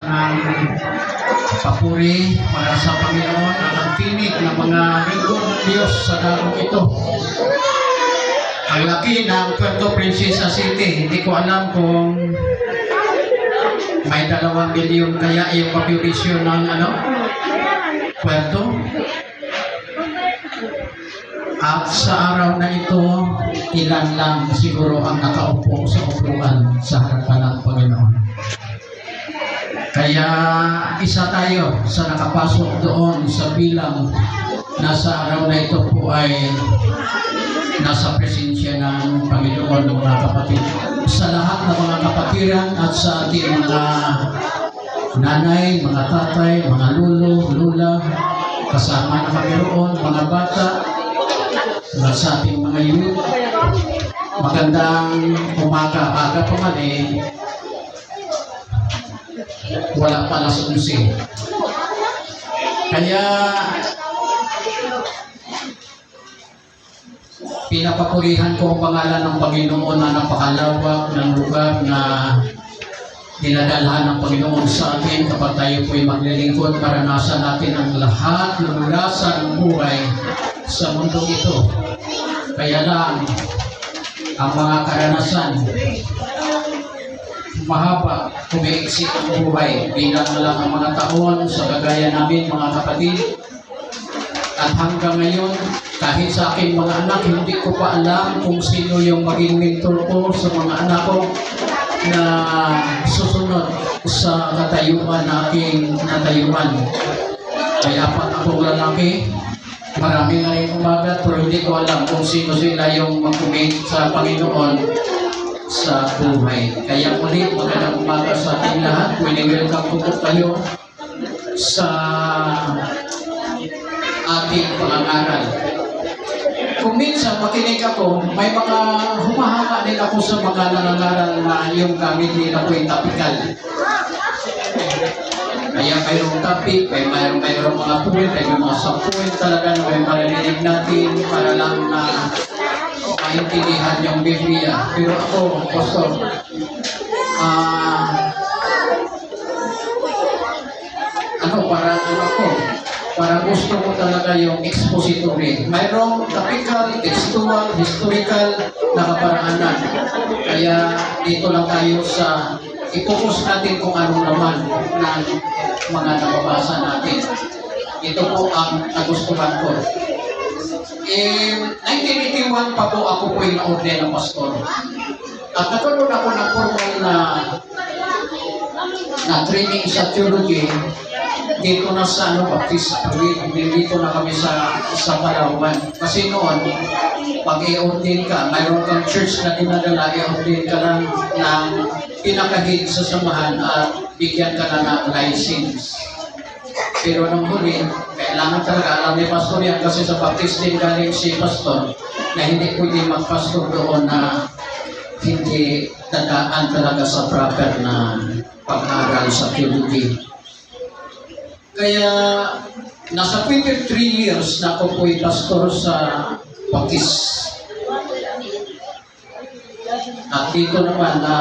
Ang papuri para sa Panginoon at ang tinig ng mga lingkod ng Diyos sa darong ito. Ang laki ng Puerto Princesa City, hindi ko alam kung may 2 bilyon kaya yung population ng Puerto. At sa araw na ito, ilan lang siguro ang nakaupo sa upuan sa harapan ng Panginoon. Kaya isa tayo sa nakapasok doon sa bilang nasa araw na ito po ay nasa presensya ng Panginoon, mga kapatid. Sa lahat ng mga kapatiran at sa ating mga nanay, mga tatay, mga lolo, lula, kasama na kami roon, mga bata, sa ating mga youth, magandang umaga. Aga pa man wala pa na 11. Kaya pinapapurihan ko ang pangalan ng Panginoon na napakalawak ng lugar na dinadalhan ng Panginoon sa atin kapag tayo po'y maglilingkod. Maranasan natin ang lahat ng lasa ng buhay sa mundo ito. Kaya lang ang mga karanasan mahaba, kumiiksi ang buhay. Bilang lang ang mga taon sa kagaya namin, mga kapatid. At hanggang ngayon, kahit sa aking mga anak, hindi ko pa alam kung sino yung maging mentor ko sa mga anak ko na susunod sa katayuan na aking natayuan. Kaya pa akong lalaki, marami na rin umagat, pero hindi ko alam kung sino sila yung mag-commit sa Panginoon sa buhay. Kaya muli, magandang umaga sa ating lahat. Welcome po kayo sa ating pangangaral. Kung minsan makinig ako, may mga humahanga din ako sa mga nangangaral na yung gamit nila ko yung topical. Kaya mayroong topic, mayroong mga point, may mga sub-point talaga na may marinig natin para lang na maintindihan yung Biblia. Pero ako, Pastor, parang gusto ko talaga yung expository. Mayroong topical, textual, historical na kaparaanan. Kaya dito lang tayo sa i-focus natin kung anong naman ng mga nababasa natin. Ito po ang nagustuhan ko. 1981 pa po ako po yung na-order ng pastor. At nagkaroon ako ng formal na training sa theology dito na sa Baptist. Dito na kami sa Palawan. Kasi noon, pag i-ordain ka, mayroon kang church na dinadala, i-ordain ka lang ng pinakahid sa samahan at bigyan ka na ng license. Pero nung huli, kailangan talaga alam ni pastor yan kasi sa Baptist din galing si pastor na hindi pwede mag-pastor doon na hindi dadaan talaga sa proper na pag-aaral sa theology. Kaya nasa 23 years na ako po'y pastor sa Baptist. At dito naman na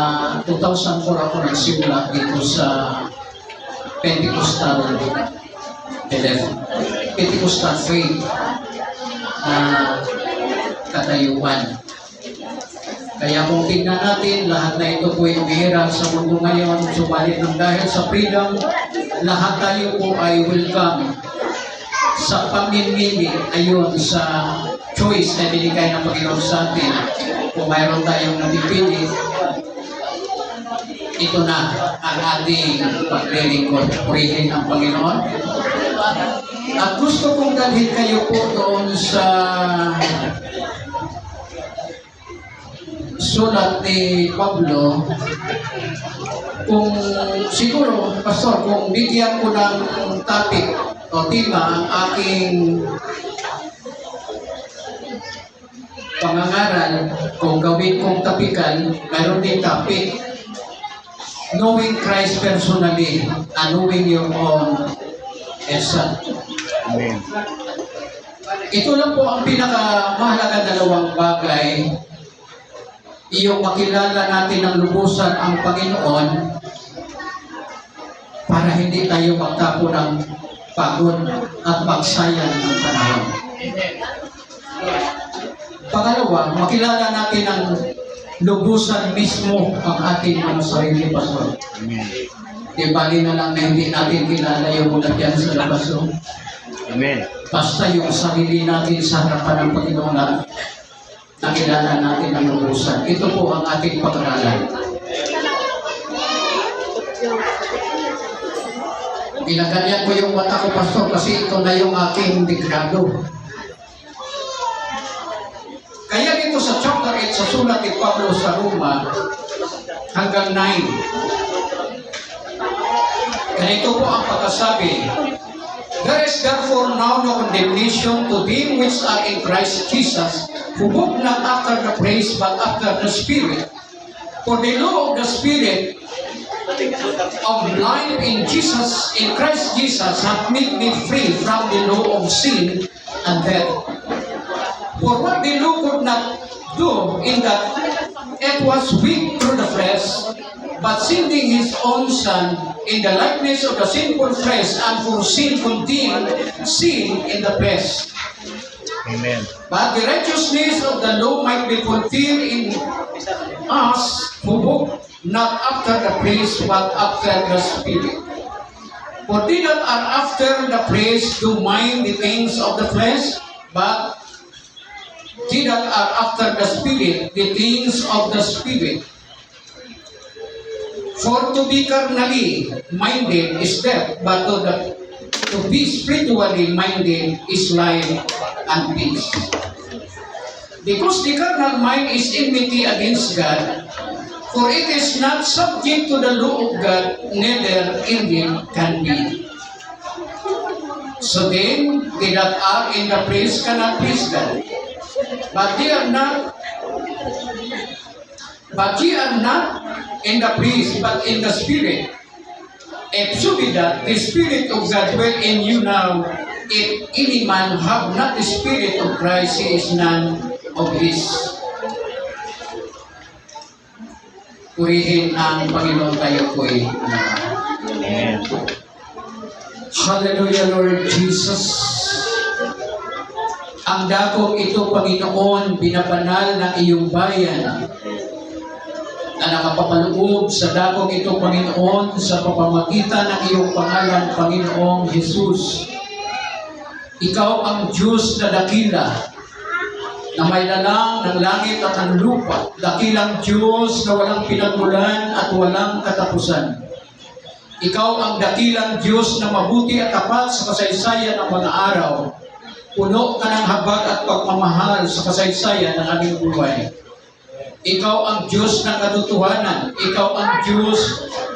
2004 ako nagsimula dito sa Pentecostal faith na katayuan. Kaya kung tingnan natin, lahat na ito po ay umihirap sa mundo ngayon, subalit ng dahil sa freedom, lahat tayo po ay welcome sa pamimili ayon sa choice na binigay ng Panginoon sa atin. Kung mayroon tayong napipili, ito na ang ating paglilingkod. Purihin ang Panginoon. At gusto kong dalhin kayo po doon sa sulat ni Pablo. Kung siguro, Pastor, kung bigyan ko ng topic o tema ang aking pangangaral, kung gawin kong topical, mayroon din topic, knowing Christ personally and knowing your own essence. Amen. Ito lang po ang pinakamahalaga dalawang bagay. Iyong makilala natin ng lubusan ang Panginoon para hindi tayo magtapo ng pagod at magsayan ng panahon. Pangalawa, makilala natin ang lubusan mismo ang ating mga sarili, Pastor. Di bali na lang na hindi natin kilala yung mga diyan sa labas. Amen. Basta yung sarili natin sa harapan ng Panginoon na nakilala natin ang lubusan. Ito po ang ating pag-aralan. Pinaganyan ko yung mata ko, Pastor, kasi ito na yung aking degrado. Kaya dito sa chapter 8, sa sulat ni Pablo sa Roma, hanggang 9, ganito po ang pagkasabi, "There is therefore now no condemnation to them which are in Christ Jesus, who walk not after the flesh, but after the Spirit. For the law of the Spirit of life in Christ Jesus, hath made me free from the law of sin and death. For what the law could not do, in that it was weak through the flesh, but sending his own Son in the likeness of the sinful flesh, and for sin condemned sin in the flesh. Amen. But the righteousness of the law might be fulfilled in us who walk not after the flesh, but after the Spirit. For they that are after the flesh do mind the things of the flesh, but they that are after the Spirit, the things of the Spirit. For to be carnally minded is death, but to be spiritually minded is life and peace. Because the carnal mind is enmity against God, for it is not subject to the law of God, neither indeed can be. So then, they that are in the flesh cannot please God. But ye are not in the flesh, but in the Spirit. If so be that the Spirit of God dwell in you now, if any man have not the Spirit of Christ, he is none of his. Purihin ang Panginoon, tayo po'y Amen. Hallelujah, Lord Jesus. Ang dakong ito, Panginoon, binabanal ng iyong bayan na nakapapaloob sa dakong ito, Panginoon, sa pamamagitan ng iyong pangalan, Panginoong Jesus. Ikaw ang Diyos na dakila, na may lalang ng langit at ng lupa, dakilang Diyos na walang pinagmulan at walang katapusan. Ikaw ang dakilang Diyos na mabuti at tapat sa kasaysayan ng mga araw. Puno ka ng habag at pagmamahal sa kasaysayan ng aming buhay. Ikaw ang Diyos ng katotohanan. Ikaw ang Diyos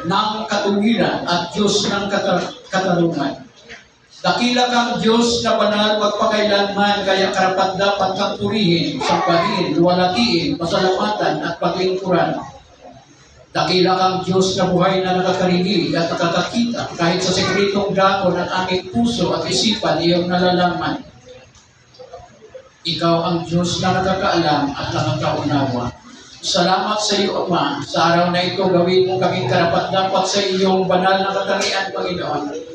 ng katuwiran at Diyos ng katarungan. Dakila kang Diyos na banal magpakailanman, kaya karapat dapat kang purihin, sambahin, luwalhatiin, pasalamatan at paglingkuran. Dakila kang Diyos na buhay na nakakarinig at nakakakita, kahit sa sekretong dako ng aming puso at isipan iyong nalalaman. Ikaw ang Diyos na nakakaalam at nakakaunawa. Salamat sa iyo, Ama. Sa araw na ito, gawin mo kaming karapat-dapat sa iyong banal na katangian, Panginoon.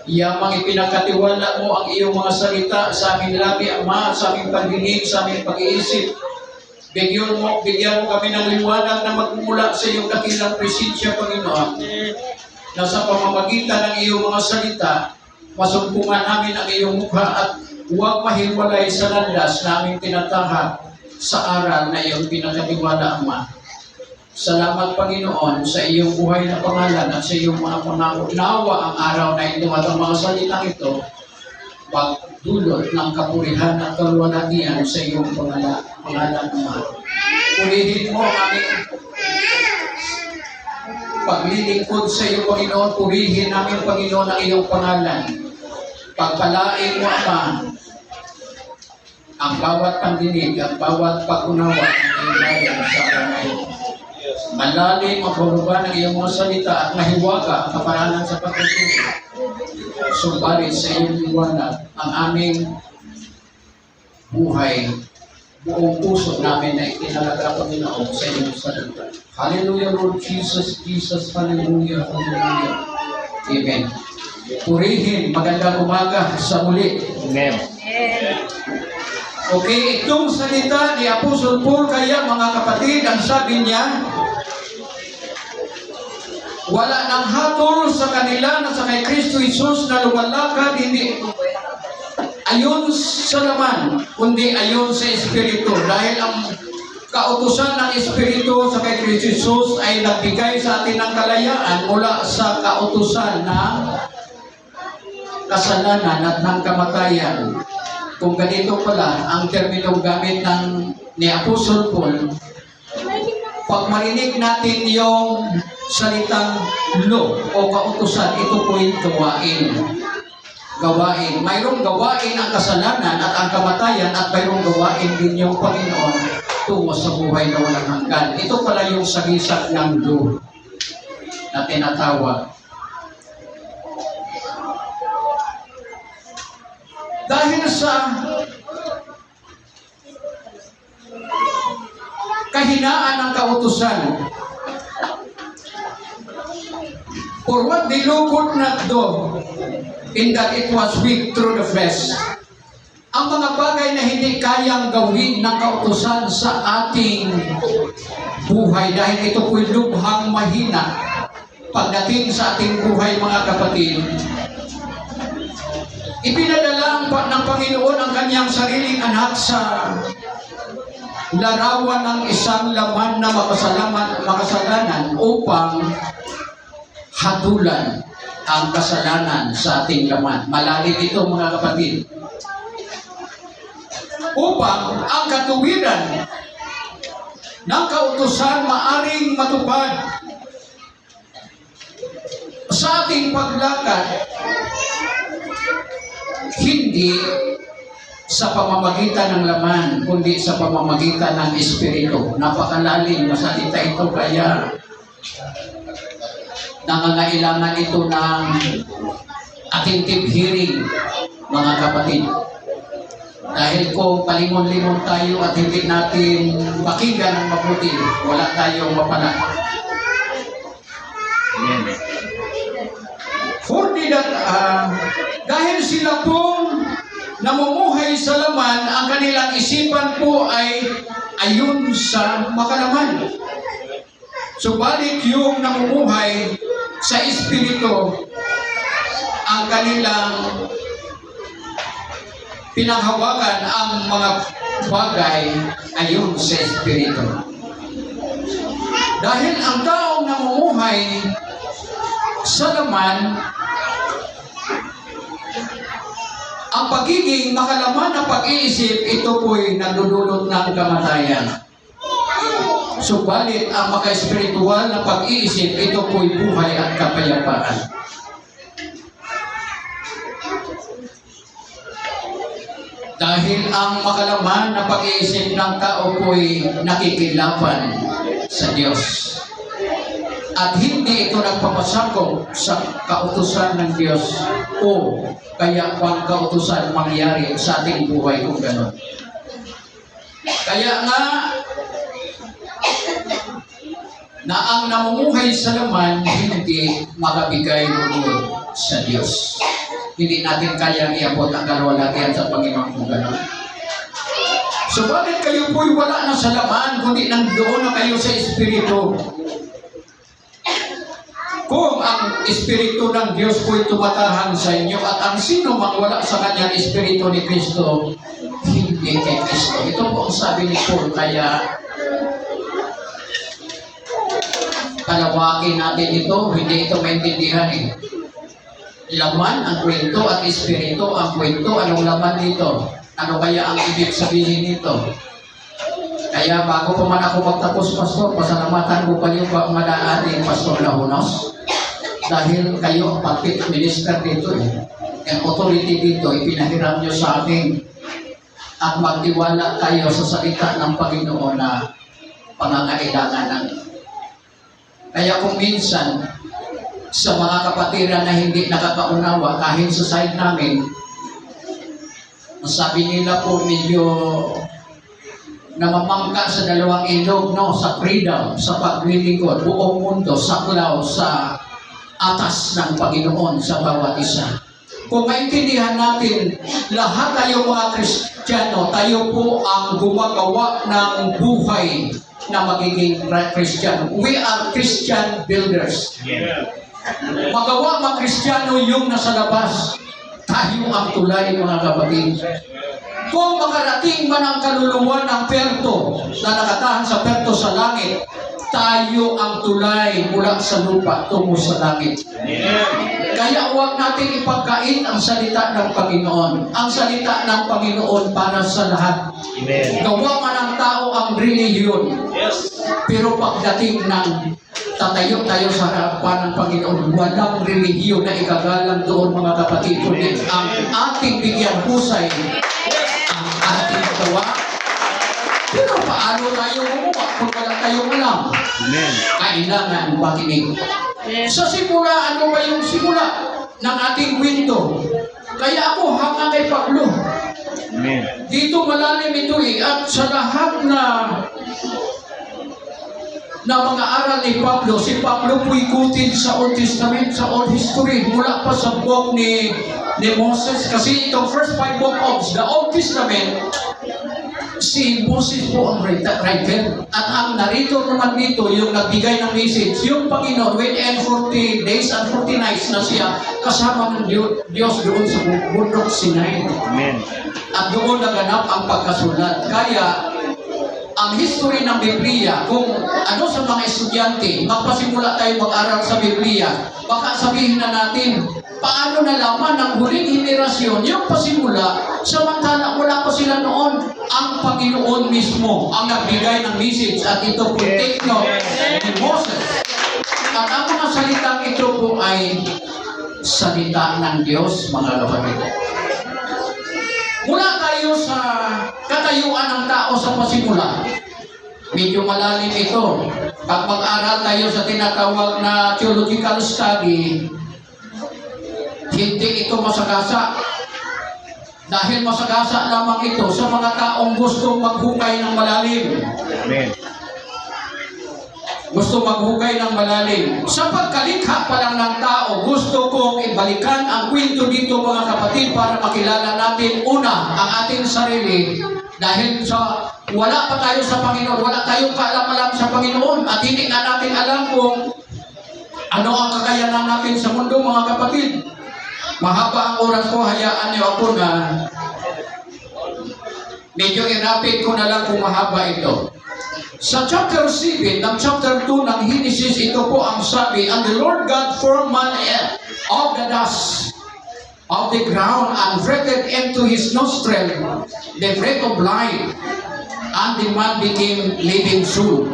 Iyamang ipinagkatiwala mo ang iyong mga salita sa aming labi, Ama, sa aming pagdinig, sa aming pag-iisip. Bigyan mo kami ng liwanag na magmula sa iyong dakilang presensya, Panginoon. Na sa pamamagitan ng iyong mga salita, masumpungan namin ang iyong mukha at huwag mahiwalay sa landas na aming tinatahak sa aral na iyong pinagkatiwala, Ama. Salamat, Panginoon, sa iyong buhay na pangalan at sa iyong mga pangako. Nawa ang araw na ito at ang mga salitang ito pagdulot ng kapurihan at kaluwalhatian sa iyong pangalan, Ama. Purihin mo ang aming paglilingkod sa iyo, Panginoon. Purihin namin, Panginoon, ang iyong pangalan. Pagpalain mo, Ama, ang bawat pandinig at bawat pag-unawa ng iyong sa araw na ito. Malalim ang paruba ng iyong mga salita at mahiwaga ang kaparanan sa pagtuturo. Subalit sa iyong liwanag ang aming buhay, buong puso namin na itinalaga, Panginoon, sa iyong salita. Hallelujah, Lord Jesus, Jesus, hallelujah, hallelujah. Amen. Purihin, magandang umaga sa muli. Amen. Okay, itong salita ni Apostol Paul, kaya mga kapatid, ang sabi niya, wala nang hatol sa kanila na sa kay Kristo Jesus na lumalakad, hindi ayon sa laman, kundi ayon sa Espiritu. Dahil ang kautusan ng Espiritu sa kay Kristo Jesus ay nagbigay sa atin ng kalayaan mula sa kautusan ng kasalanan at ng kamatayan. Kung ganito pala ang terminong gamit ni Apostol Paul, pag marinig natin yung salitang law o kautusan, ito po yung gawain. Gawain. Mayroong gawain ang kasalanan at ang kamatayan at mayroong gawain din yung Panginoon tungo sa buhay na walang hanggan. Ito pala yung sagisag ng law na tinatawag. Dahil sa kahinaan ng kautusan, for what the law could not do, in that it was weak through the flesh. Ang mga bagay na hindi kayang gawin ng kautusan sa ating buhay, dahil ito po'y lubhang mahina pagdating sa ating buhay, mga kapatid, ipinadala ng Panginoon ang kanyang sariling anak sa larawan ng isang laman na makasalanan upang hatulan ang kasalanan sa ating laman. Malalim ito, mga kapatid. Upang ang katuwiran ng kautusan maaring matupad sa ating paglakad, hindi sa pamamagitan ng laman, kundi sa pamamagitan ng Espiritu. Napakalalim na salita ito, kaya nangangailangan ito ng attentive hearing, mga kapatid. Dahil kung palimon-limon tayo at hindi natin pakinggan ng mabuti, wala tayong mapala. Amen. For that, dahil sila pong namumuhay sa laman, ang kanilang isipan po ay ayon sa makalaman. Subalit yung namumuhay sa Espiritu, ang kanilang pinanghawakan ang mga bagay ayon sa Espiritu. Dahil ang taong namumuhay sa laman, ang pagiging makalaman na pag-iisip, ito po'y nagdudulot ng kamatayan. Subalit ang maka-espiritual na pag-iisip, ito po'y buhay at kapayapaan. Dahil ang makalaman na pag-iisip ng tao po'y nakikilaban sa Diyos. At hindi ito nagpapasakop sa kautusan ng Diyos o kaya ang kautusan mangyari sa ating buhay kung gano'n. Kaya nga, na ang namumuhay sa laman hindi makabigay lugod sa Diyos. Hindi natin kayang iabot ang kalwalatian sa Panginoon kung gano'n. Subalit kayo po'y wala na sa laman, kundi nandoon na kayo sa Espiritu. Kung ang Espiritu ng Diyos po'y tumatahang sa inyo at ang sino mang wala sa kanyang Espiritu ni Kristo, hindi kay Kristo. Ito po ang sabi ni Paul, kaya palawakin natin ito, hindi ito maintindihan eh. Laman ang kwento at Espiritu ang kwento. Anong laman dito? Ano kaya ang ibig sabihin nito? Kaya bago pa man ako magtapos, Pastor, pasalamatan ko pa yung madaating Pastor Lahunos. Dahil kayo ang pulpit minister dito eh. Ang authority dito, ipinahiram nyo sa amin. At magtiwala kayo sa salita ng Panginoon na pangangailangan namin. Kaya kung minsan, sa mga kapatiran na hindi nakakaunawa, kahit sa side namin, sabi nila po medyo namamangka sa dalawang ilog, no? Sa freedom, sa paglilingkod, buong mundo, saklaw, sa atas ng Panginoon sa bawat isa. Kung maintindihan natin, lahat tayo mga Kristiyano, tayo po ang gumagawa ng buhay na magiging Kristiyano. We are Christian builders. Amen. Magawa mga Kristiyano yung nasa labas. Tayo ang tulay, mga kapatid. Kung makarating man ang kaluluwa ng perto na nakatahan sa perto sa langit, tayo ang tulay mula sa lupa tungo sa langit. Kaya huwag natin ipagkait ang salita ng Panginoon. Ang salita ng Panginoon para sa lahat. Amen. Gawa man ng tao ang relihiyon. Pero pagdating ng tatayo tayo sa harapan ng Panginoon, walang relihiyon na ikagalang doon, mga kapatid, kundi ang ating bigyan husay, ang ating gawa. Pero paano tayo gumawa kung wala tayong alam? Amen. Kailangan makinig. Sa simula, ano ba yung simula ng ating kwento? Kaya ako hanga kay Pablo. Amen. Dito malalim ito at sa lahat na mga aral ni Pablo, si Pablo po ikutin sa Old Testament, sa Old History, mula pa sa book ni Moses. Kasi itong first 5 book of the Old Testament, si Moses po ang writer. At ang narito naman dito, yung nagbigay ng message, yung Panginoon, within 40 days and 40 nights na siya kasama ng Diyos doon sa bundok Sinai. Amen. At doon naganap ang pagkasulat. Kaya, ang history ng Biblia, kung ano sa mga estudyante, magpasimula tayo mag-aral sa Biblia, baka sabihin na natin, paano nalaman ng huling henerasyon yung pasimula, samantala wala pa sila noon. Ang Panginoon mismo ang nagbigay ng message at ito po take note ni Moses. At ang mga salitang ito po ay salita ng Diyos, mga kapatid. Mula tayo sa katayuan ng tao sa pasimula. Medyo malalim ito. Pag mag-aral tayo sa tinatawag na theological study, hindi ito masagasa. Dahil masagasa lamang ito sa mga taong gustong maghukay ng malalim. Amen. Gusto maghukay ng malalim. Sa pagkalikha pa lang ng tao, gusto kong ibalikan ang kwento dito, mga kapatid, para makilala natin una ang ating sarili. Dahil sa wala pa tayo sa Panginoon, wala tayong kaalam-alam sa Panginoon, at hindi nga natin alam kung ano ang kakayanan natin sa mundo, mga kapatid. Mahaba ang oras ko, hayaan niyo ako na medyo i-rapid ko na lang kung mahaba ito. Sa chapter 7 ng chapter 2 ng Genesis, ito po ang sabi, and the Lord God formed man of the dust of the ground and breathed into his nostril the breath of life, and the man became living soul.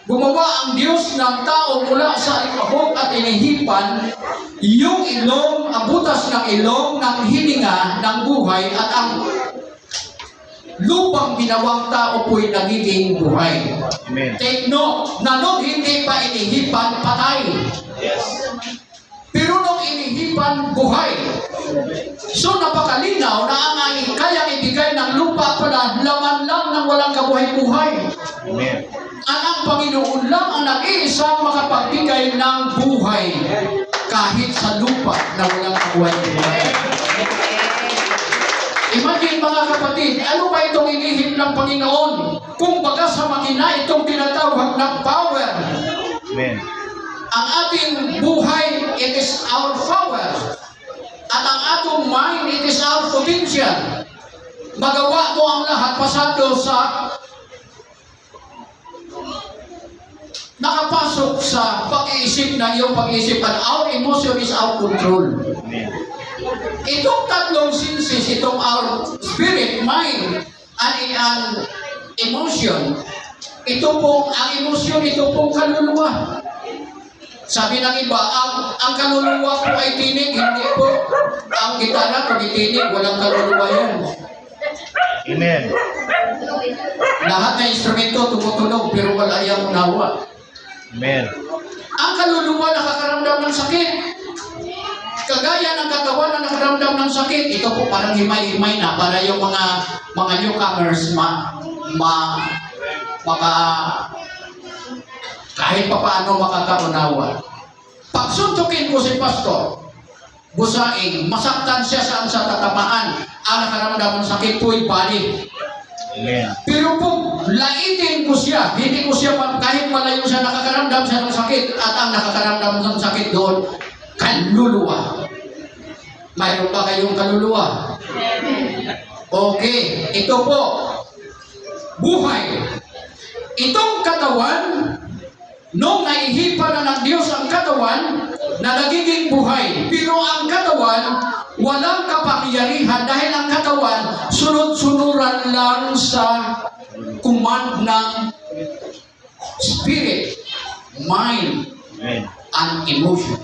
Gumawa ang Diyos ng tao mula sa ikabog at inihipan yung ilong, ang butas ng ilong ng hininga ng buhay, at ang lupang ginawang tao po'y nagiging buhay. Amen. Take note, na nung hindi pa inihipan, patay. Pero nung inihipan, buhay. So napakalinaw na ang kayang ibigay ng lupa pala, laman lang ng walang kabuhay-buhay. Amen. At ang Panginoon lang ang nag-iisang makapagbigay ng buhay kahit sa lupa na walang kabuhay-buhay. Imagine, mga kapatid, ano ba itong inihip ng Panginoon? Kung baga sa makina itong tinatawag ng power. Amen. Ang ating buhay, it is our power. At ang atong mind, it is our potential. Magawa mo ang lahat pasado sa nakapasok sa pag-iisip na iyong pag-iisip, and our emotion is our control. Amen. Itong tatlong senses, itong our spirit, mind, and emotion, ito pong, ang emotion, ito pong kaluluwa. Sabi ng iba, ang kaluluwa po ay tinig, hindi po. Ang gitara, kung itinig, walang kaluluwa yan. Amen. Lahat ng instrumento tumutunog, pero wala yung unawa. Amen. Ang kaluluwa nakakaramdam ng sakit. Kagaya ng katawan na nakaramdam ng sakit, ito po parang himay-himay na para yung mga newcomers kahit pa paano makakaunawa. Pagsuntukin ko si pastor, busaing, masaktan siya saan sa tatamaan, ang nakaramdaman ng sakit ko'y balik. Amen. Pero kung laitin ko siya, hindi ko siya, kahit malayo siya, nakakaramdam siya ng sakit, at ang nakakaramdam ng sakit doon, kaluluwa. Mayroon ba kayong kaluluwa? Okay, ito po, buhay. Itong katawan, nung naihipan na ng Diyos ang katawan, na nagiging buhay. Pero ang katawan, walang kapangyarihan dahil ang katawan, sunod-sunuran lang sa command ng spirit, mind, Amen. and emotion.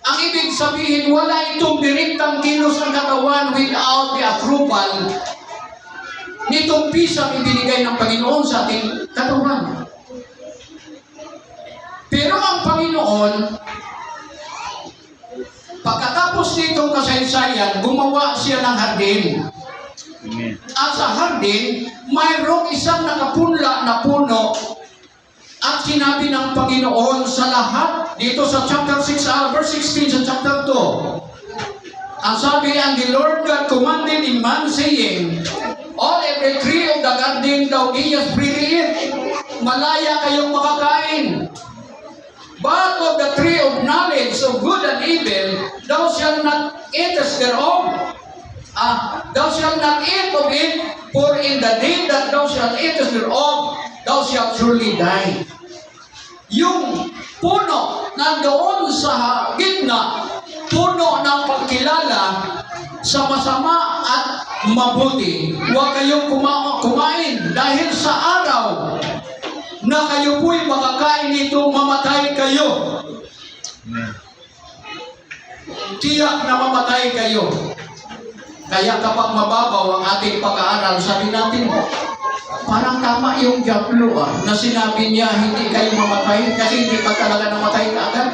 Ang ibig sabihin, wala itong direktang kilos ang katawan without the approval nitong pisang ibinigay ng Panginoon sa ating katawan. Pero ang Panginoon, pagkatapos nitong kasaysayan, gumawa siya ng hardin. Amen. At sa hardin, mayroong isang nakapunla na puno. At sinabi ng Panginoon sa lahat, dito sa chapter 6, verse 16 sa chapter 2, ang sabi, and the Lord God commanded in man, saying, all every tree of the garden thou mayest freely eat. Malaya kayong makakain. But of the tree of knowledge of good and evil, thou shalt not eat thereof. Thou shalt not eat of it, for in the day that thou shalt eat thereof, thou shalt surely die. Yung puno nandoon sa gitna, puno ng pagkilala sa masama at mabuti. Huwag kayong kumain dahil sa araw na kayo po'y makakain nito, mamatay kayo. Amen. Tiyak na mamatay kayo. Kaya kapag mababaw ang ating pag-aaral, sabi natin, parang tama yung Diablo na sinabi niya, hindi kayo mamatay kasi hindi pa talaga namatay ka agad.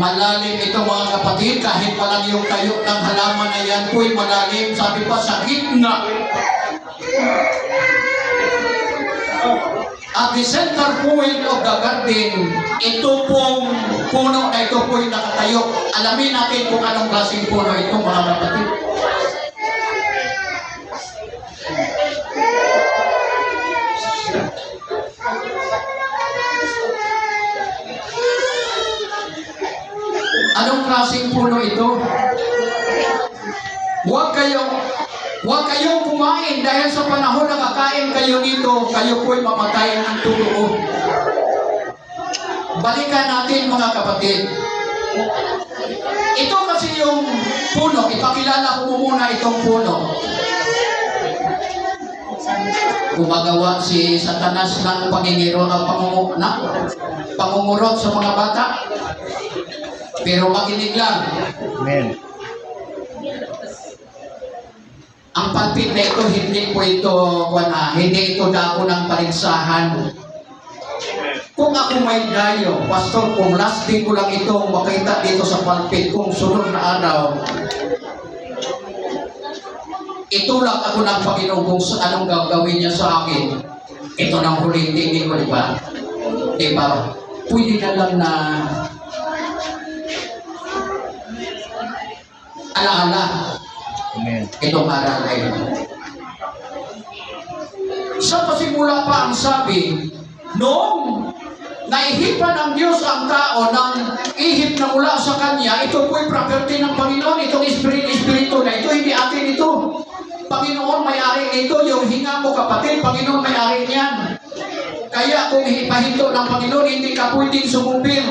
Malalim ito mga kapatid, kahit palang yung tayo ng halaman na yan po'y malalim, sabi pa sa gitna. At the center point of the garden, ito pong puno na ito po'y nakatayo. Alamin natin kung anong klaseng puno ito mga kapatid. Anong klaseng puno ito? Huwag kayong kumain dahil sa panahon na kakain kayo nito, kayo po'y mamatay ng tuluo. Balikan natin mga kapatid. Ito kasi yung puno, ipakilala ko muna itong puno. Gumagawa si Satanas ng pangungurot sa mga bata. Pero makinig lang. Amen. Ang pulpit na ito, hindi ito dako ng paligsahan. Kung ako may dayo, pastor, kung last day ko lang itong makita dito sa pulpit, kung sunod na araw, itulak ako ng Panginoon kung anong gagawin niya sa akin. Ito ng huling tingin ko, di ba? Di ba? Pwede na lang na alaala. Amen. Itong aral na ito. Sa pasimula pa ang sabi, noong naihipan ng Diyos ang tao ng ihip na mula sa Kanya, ito po'y property ng Panginoon, itong espiritu na ito, hindi atin ito. Panginoon may-ari nito, yung hinga mo kapatid, Panginoon may-ari niyan. Kaya kung ipahinto ng Panginoon, hindi ka pwedeng sumupin.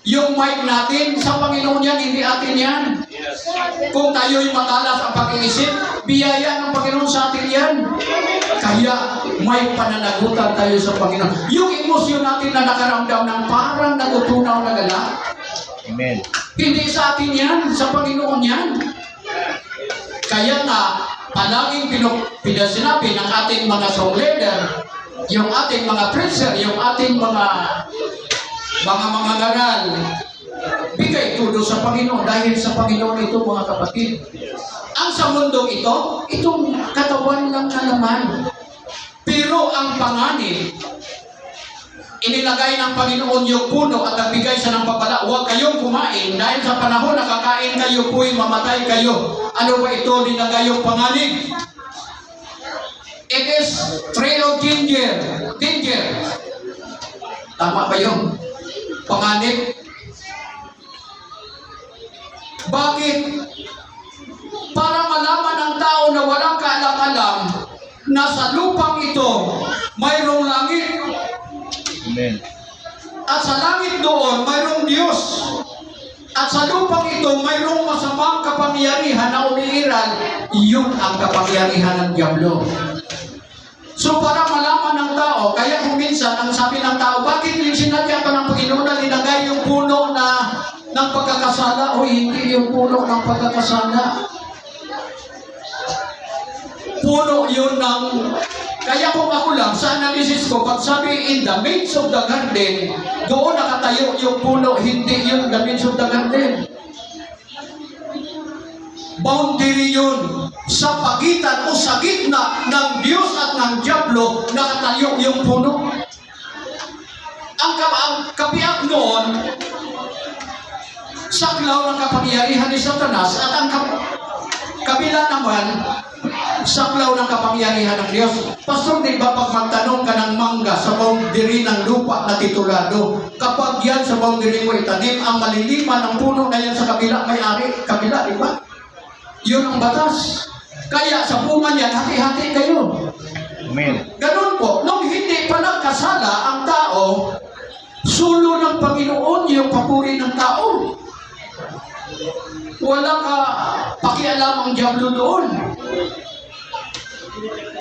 Yung mic natin, sa Panginoon yan, hindi atin yan. Kung tayo'y matalas ang pag-iisip, biyaya ng Panginoon sa atin yan. Kaya may pananagutan tayo sa Panginoon. Yung emosyon natin na nakaramdam ng parang natutunaw na gala, Amen. hindi sa atin yan, sa Panginoon yan. Kaya nga, palaging pinasinabi ng ating mga song leader, yung ating mga preacher, yung ating mga ngaral, bigay tudo sa Panginoon dahil sa Panginoon ito mga kapatid. Ang sa mundong ito, itong katawan lang na naman. Pero ang panganib, inilagay ng Panginoon yung puno at nagbigay siya ng babala. Huwag kayong kumain dahil sa panahon na kakain kayo po'y mamatay kayo. Ano ba ito? Nilagay yung panganib. It is trail of danger. Danger. Tama ba yun? Panganib. Bakit? Para malaman ng tao na walang kaalam-alam na sa lupang ito mayroong langit. Amen. At sa langit doon mayroong Diyos. At sa lupang ito mayroong masamang kapangyarihan na umiiral. Iyon ang kapangyarihan ng Diablo. So para malaman ng tao, kaya kung minsan ang sabi ng tao, bakit yung sinadya pa ng Panginoon na linagay yung puno na ng pagkakasala o hindi yung puno ng pagkakasala? Puno yun ng... Kaya kung ako lang, sa analysis ko, pag sabi in the midst of the garden, doon nakatayo yung puno, hindi yung the midst of the garden. Boundary yun. Sa pagitan o sa gitna ng Diyos at ng Diablo, nakatayo yung puno. Ang kabiyak noon, saklaw ng kapangyarihan ni Satanas at ang kabila naman, saklaw ng kapangyarihan ng Diyos. Pastor, di ba pag magtanong ka ng mangga sa boundary ng lupa na titulado, kapag yan sa boundary mo itanim, ang maliliman ng puno na yan sa kabila, may-ari, kabila, di ba? Yun ang batas. Kaya sa bunga niyan, hati-hati kayo. Amen. Ganun po, nung hindi pa nagkasala ang tao, sulo ng Panginoon yung papuri ng tao. Wala ka pakialam ang Diablo doon.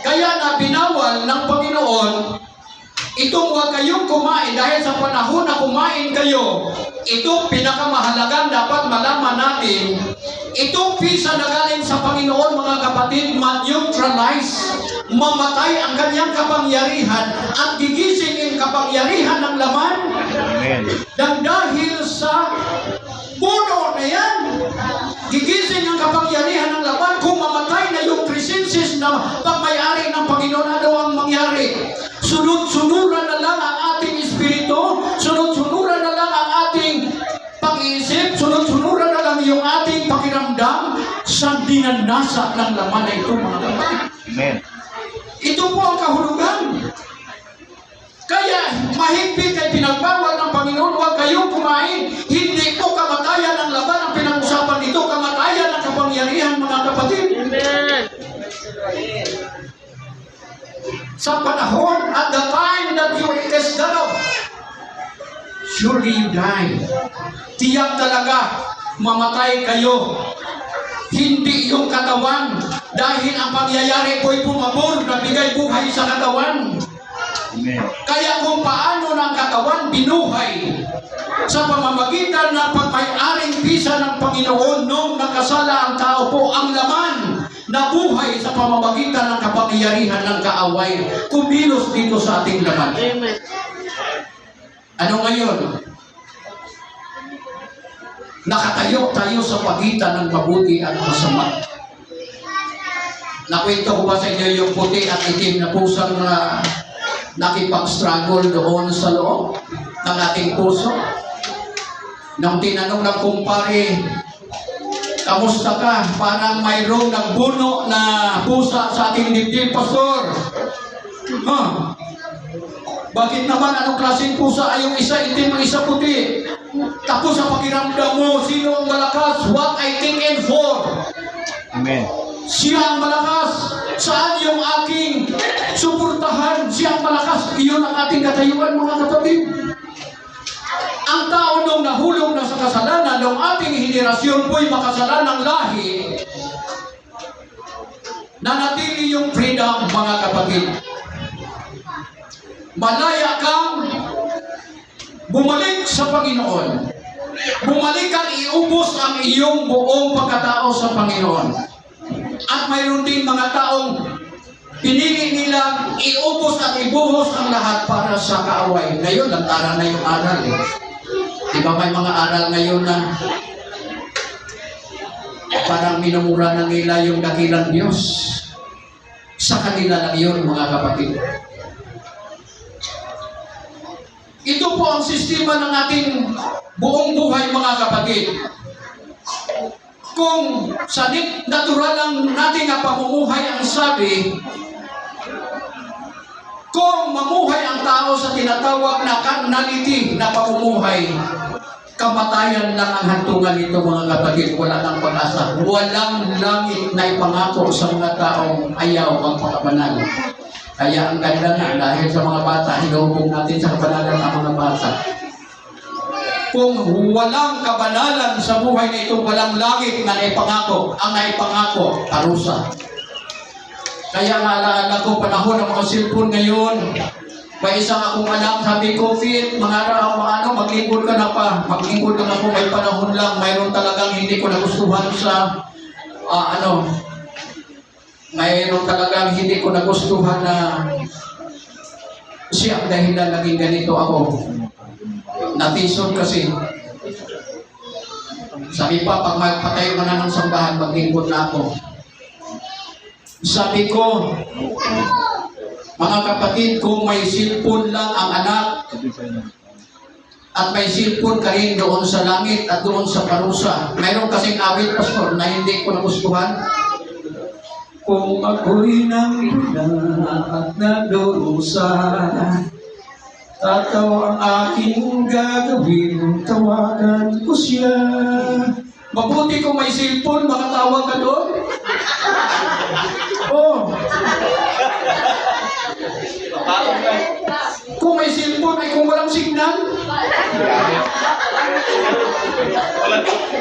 Kaya na binawal ng Panginoon, itong huwag kayong kumain dahil sa panahon na kumain kayo, ito pinakamahalagang dapat malaman natin. Itong pisa na galing sa Panginoon, mga kapatid, ma-neutralize, mamatay ang kanyang kapangyarihan at gigising ang kapangyarihan ng laman. Amen. Dahil sa puno na yan, gigising ang kapangyarihan ng laman. Kung mamatay na yung presences na pagmayari ng Panginoon, ano ang mangyari? Sunod-sunuran na lang ang ating espiritu, sunod-sunuran na lang ang ating pag-iisip, sunod-sunuran na lang yung ating pakiramdam sa dinanasa ng laman na ito, mga kapatid. Amen. Ito po ang kahulugan. Kaya mahigpit ay pinagbawal ng Panginoon, huwag kayong kumain. Hindi po kamatayan ng laban ang pinag-usapan dito, kamatayan ng kapangyarihan, mga kapatid. Amen. Sa panahon, at the time that you eat this thereof, surely you die. Tiyak talaga, mamatay kayo. Hindi yung katawan. Dahil ang pangyayari po'y pumabor na bigay buhay sa katawan. Amen. Kaya kung paano ng katawan binuhay sa pamamagitan ng pagmay-aring bisa ng Panginoon nung nakasala ang tao po, ang laman na buhay sa pamamagitan ng kapangyarihan ng kaaway kumilos dito sa ating laman. Amen. Ano ngayon? Nakatayo tayo sa pagitan ng mabuti at masama. Nakwento ko ba sa inyo yung puti at itim na pusang nakipag-struggle doon sa loob ng ating puso? Nang tinanong ng kumpare, kamusta ka? Parang mayroong nagbuno na pusa sa ating dibdib, Pastor. Bakit naman anong klaseng pusa ay yung isa itim ang isa puti? Tapos sa pakiramdam mo, sino ang malakas? What I think and for? Amen. Siya ang malakas. Saan yung aking suportahan? Siya ang malakas. Iyon ang ating katayuan, mga kapatid. Ang tao nung nahulog na sa kasalanan, nung ating henerasyon po'y makasalanang lahi, nanatili yung freedom, mga kapatid. Malaya kang bumalik sa Panginoon. Bumalik kang iubos ang iyong buong pagkatao sa Panginoon. At mayroon din mga taong pinili nilang iubos at ibuhos ang lahat para sa kaaway. Ngayon, lantaran na yung aral. Di ba may mga aral ngayon na parang minumura na nila yung dakilang Diyos? Sa kanila lang yun, mga kapatid. Ito po ang sistema ng ating buong buhay, mga kapatid. Kung sa natural lang natin na pamumuhay ang sabi, kung mamuhay ang tao sa tinatawag na carnality na pamumuhay, kamatayan lang ang hantungan nito, mga kapatid. Wala nang pag-asa. Walang langit na ipangako sa mga taong ayaw ang pagkabanal. Kaya ang ganda nga, dahil sa mga bata, hinuhubog natin sa kabanalan ang mga bata. Kung walang kabanalan sa buhay na ito, walang langit na naipangako. Ang naipangako, parusa. Kaya naalala ko, panahon ng mga cellphone ngayon, may isang akong anak, sabi ko, Fit, mga araw, maglingkod ka na pa. Maglingkod ka na po, may panahon lang. Mayroon talagang hindi ko nagustuhan sa, mayroon talagang hindi ko nagustuhan na siya dahil na naging ganito ako. Natison kasi. Sabi pa, pag magpatay mo na ng sambahan, maglingkod na ako. Sabi ko, mga kapatid, kung may cellphone lang ang anak at may cellphone ka rin doon sa langit at doon sa parusa, mayroon kasing awit, pastor, na hindi ko nagustuhan. Kung ako'y nanguna at nadurusa, tataw ang aking gagawin, tawagan ko siya. Mabuti kung may cellphone, makatawag ka doon. Oh. Kung may cellphone ay kung walang signal.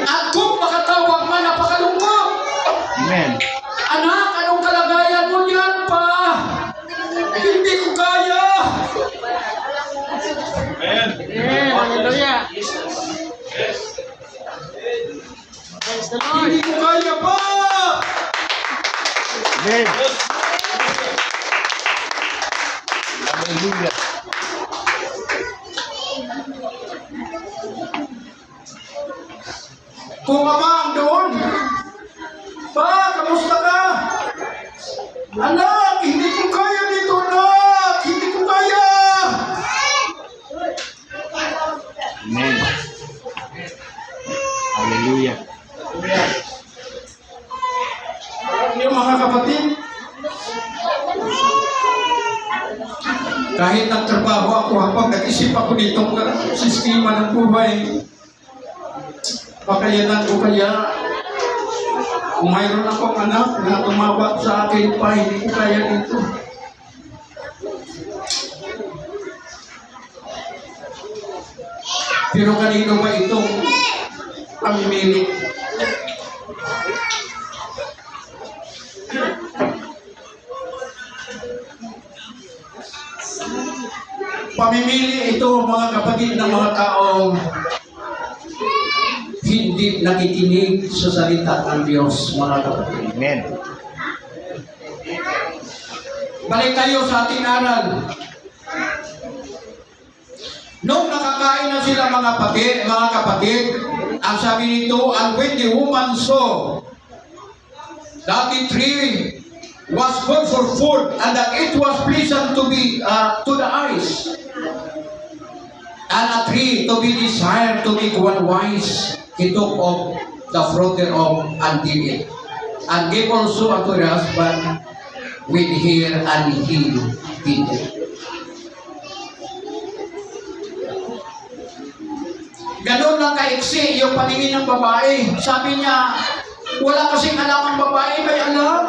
At kung makatawag man, napakalungkot. Amen. Anak, anong kalagayan mo yan pa? Hindi ko kaya. Amen. Hallelujah. Praise the Lord. Hindi ko kaya pa. Amen. Hallelujah. Kung ama ang doon, pa, kamusta ka? Anak, hindi ko kaya dito, anak. Hindi ko kaya. Amen. Hallelujah. Yung mga kapatid, kahit nagtrabaho ako, habang nag-isip ako nitong sistema ng buhay, pakayanan ko kaya, kung mayroon akong anak na tumawag sa akin pa, hindi ko kaya dito. Pero kanino ba itong pamimili? Pamimili ito, mga kapatid, ng mga taong hindi nakikinig sa salita ng Diyos, mga kapatid. Amen. Balik tayo sa ating aral. Nung nakakain na sila, mga kapatid, ang sabi nito, and when the woman saw that the tree was good for food and that it was pleasant to the eyes, and a tree to be desired to make one wise, he took of the fruit thereof and did it, and gave also unto her husband with her, and he did it. Ganon lang kaiksi yung paningin ng babae. Sabi niya, wala kasing alam ang babae, may alam.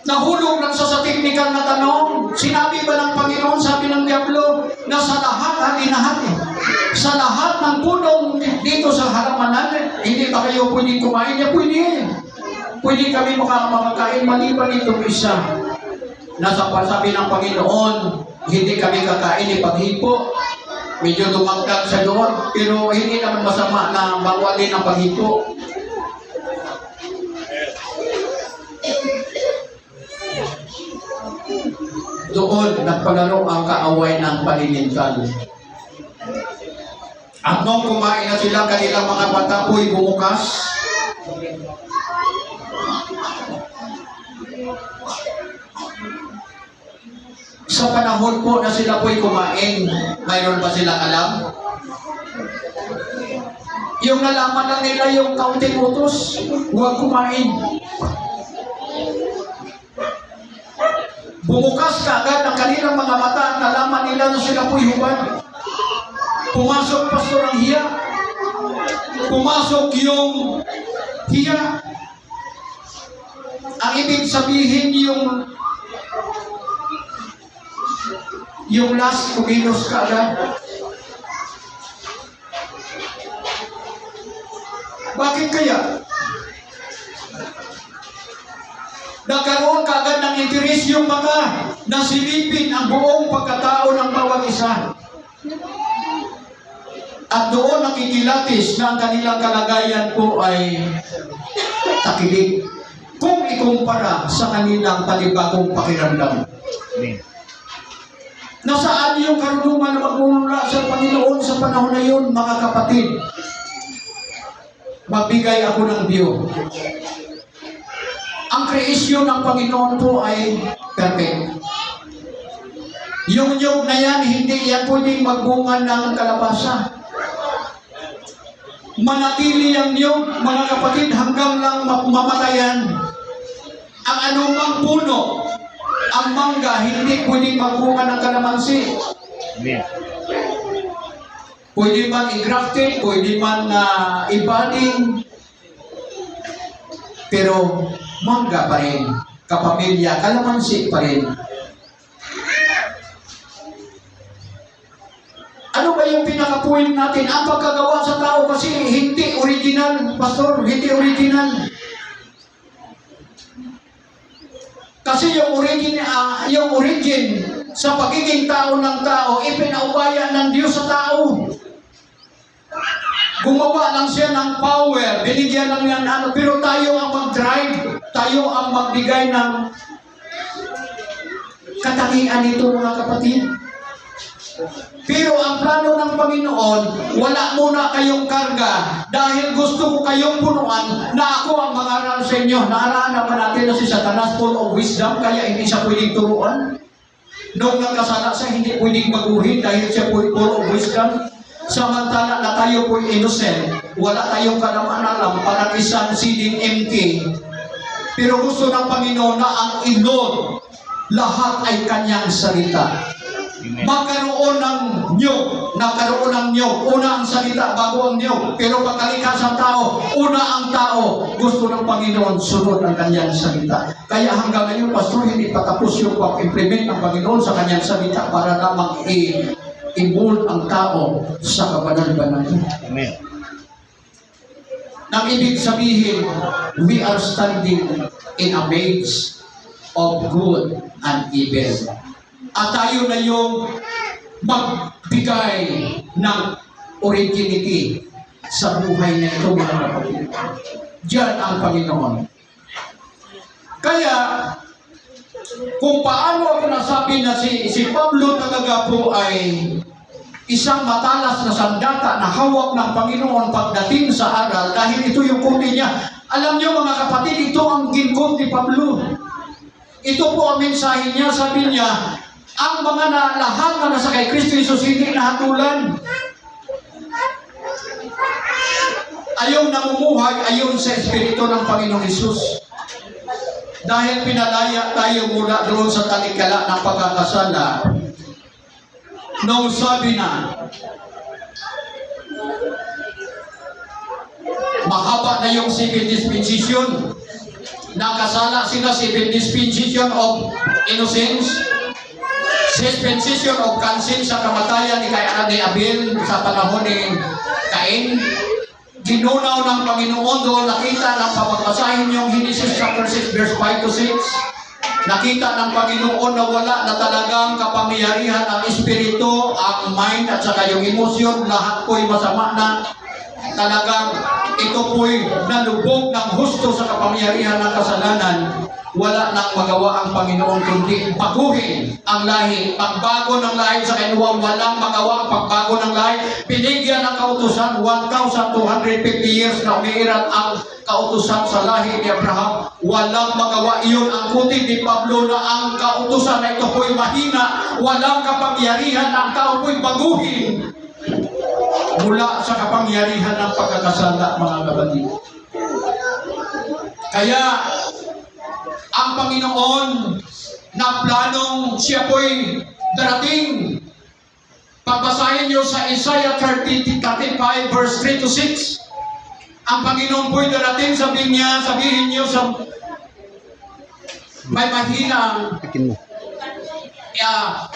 Nahulog lang sa technical na tanong. Sinabi ba ng Panginoon, sabi ng Diablo, na sa lahat, sa lahat ng punong dito sa harapan natin, hindi ba kayo pwedeng kumain? Niya, pwede. Pwede kami makakain maliban itong isa. Nasa pasabi ng Panginoon, hindi kami kakain ni paghipo. Medyo dumagdag sa doon, pero hindi naman masama na bawalin ang paghipo. Doon nagpalaro ang kaaway ng paninintal. At nung kumain na sila, kanilang mga mata po'y bumukas. Sa sa panahon po na sila po'y kumain, mayroon ba silang alam? Yung nalaman lang nila yung kaunting utos, huwag kumain. Bumukas kaagad ang kanilang mga mata at nalaman nila na sila po'y hubad. Pumasok, pastor, ang hiya. Pumasok yung hiya. Ang ibig sabihin yung last kumilos ka agad. Bakit kaya? Nagkaroon kaagad ng interes yung mata na silipin ang buong pagkatao ng bawat isa. At doon nakikilatis na ang kanilang kalagayan po ay takilid. Kung ikumpara sa kanilang panibagong pakiramdam. Amen. Nasaan yung karunungan na magmumula sa Panginoon sa panahon na yun, mga kapatid? Magbigay ako ng biyo. Ang kreasyon ng Panginoon po ay perfect. Yung niyog na yan, hindi yan pwedeng magbunga ng kalabasa. Manatili ang niyog, mga kapatid, hanggang lang mamatayan. Ang anumang puno, ang mangga, hindi pwedeng magbunga ng kalamansi. Amen. Pwede man i-grafted, pwede man i-budding, pero mangga pa rin, kapamilya, kalamansi pa rin. Ano ba yung pinaka-point natin? Ang pagkagawa sa tao kasi hindi original, pastor, hindi original. Kasi yung origin sa pagiging tao ng tao, ipinaubaya ng Diyos sa tao. Gumawa lang siya ng power, binigyan lang yan pero tayo ang mag-drive, tayo ang magbigay ng katangian nito, mga kapatid. Pero ang plano ng Panginoon, wala muna kayong karga dahil gusto ko kayong punuan na ako ang mangaral sa inyo. Naaraan naman natin na si Satanas full of wisdom, kaya hindi siya pwedeng turuan. Noong nagkasala siya, hindi pwedeng maguhin dahil siya full of wisdom. Samantala na tayo po'y innocent, wala tayong kalaman-alam, parang isang siding empty. Pero gusto ng Panginoon na ang ilod, lahat ay kanyang salita. Amen. Magkaroon ng niyog. Una ang salita bago ang niyog. Pero pagkalikas ang tao, una ang tao. Gusto ng Panginoon, sunod ang kanyang salita. Kaya hanggang ngayon, pastor, hindi pa tapos yung pag-implement ng Panginoon sa kanyang salita para lamang i-mold ang tao sa kabanal-banal. Amen. Nang ibig sabihin, we are standing in a maze of good and evil. At tayo na yung magbigay ng originity sa buhay na ito, mga kapatid. Diyan ang Panginoon. Kaya, kung paano ako nasabi na si Pablo talaga po ay isang matalas na sandata na hawak ng Panginoon pagdating sa aral, dahil ito yung kundi niya. Alam niyo, mga kapatid, ito ang ginkod ni Pablo. Ito po ang mensahe niya. Sabi niya, ang mga lahat na nasa kay Kristo Jesus hindi nahatulan. Ayaw namumuhay ayon sa Espiritu ng Panginoong Jesus. Dahil pinalaya tayo mula doon sa talikala ng pagkakasala. Nung sabi na, mahaba na yung 7 dispensation. Nakasala sila 7 dispensation of innocence, dispensation of conscience sa kamatayan ni Abel sa panahon ni Cain. Ginunaw ng Panginoon doon, nakita ng papagbasahin yung Genesis chapter 6 verse 5 to 6. Nakita ng Panginoon na wala na talagang kapangyarihan ang espiritu, ang mind at saka yung emosyon, lahat ko'y masama na. Talagang ito po'y nalubog ng husto sa kapangyarihan ng kasalanan, wala nang magawa ang Panginoon kundi baguhin ang lahi. Pagbago ng lahi sa kinuha, walang magawa ang pagbago ng lahi. Binigyan ng kautusan, 1,250 years na umiiral ang kautusan sa lahi ni Abraham. Walang magawa iyon. Ang kutin ni Pablo na ang kautusan na ito po'y mahina, walang kapangyarihan na ang tao po'y baguhin mula sa kapangyarihan ng pagkakasala, mga kapatid. Kaya ang Panginoon na planong siya po'y darating. Pagbasahin niyo sa Isaiah 35 verse 3 to 6. Ang Panginoon po'y darating, sabihin niyo sa may mahina Akin mo.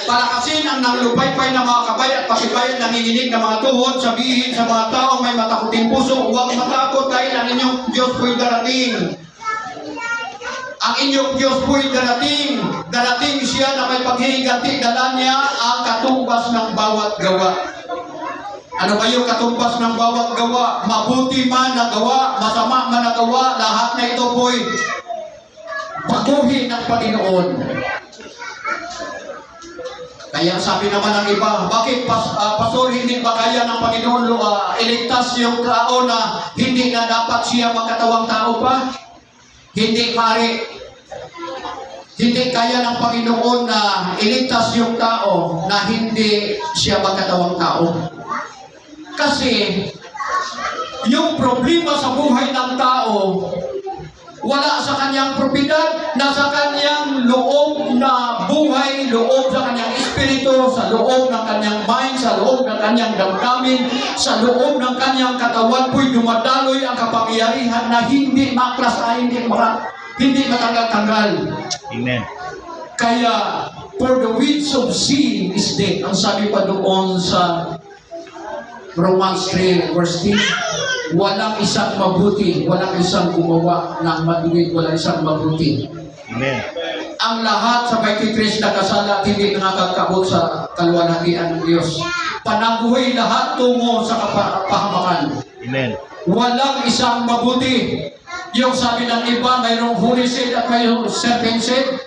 palakasin ang nanglupaypay ng mga kabay at pasibayan nanginginig ng mga tuhod, sabihin sa mga tao may matakuting puso, huwag matakot dahil ang inyong Diyos po'y darating. Ang inyong Diyos po'y darating. Darating siya na may paghihiganti, dala niya ang katumbas ng bawat gawa. Ano ba yung katumbas ng bawat gawa? Mabuti man na gawa, masama man na gawa, lahat na ito po'y baguhin ng Panginoon. Kaya sabi naman ng iba, bakit pastor, hindi ba kaya ng Panginoon iligtas yung tao na hindi na dapat siya magkatawang tao pa? Hindi pare. Hindi kaya ng Panginoon na iligtas yung tao na hindi siya magkatawang tao. Kasi yung problema sa buhay ng tao wala sa kanyang propiedad, nasa kanyang loob na buhay, loob sa kanyang espiritu, sa loob ng kanyang mind, sa loob ng kanyang damdamin, sa loob ng kanyang katawan po'y dumadaloy ang kapangyarihan na hindi maklasa, hindi matanggal-tanggal. Amen. Kaya, for the weeds of sin is death. Ang sabi pa doon sa Romans 3 verse 10, walang isang mabuti, walang isang gumawa ng maduwid, walang isang mabuti. Amen. Ang lahat sa 23 na kasala at hindi nakakabot sa kaluwalhatian ng Diyos. Panaguhay lahat tungo sa kapahamakan. Amen. Walang isang mabuti. Yung sabi ng iba, mayroong holy seed at mayroong serpent seed,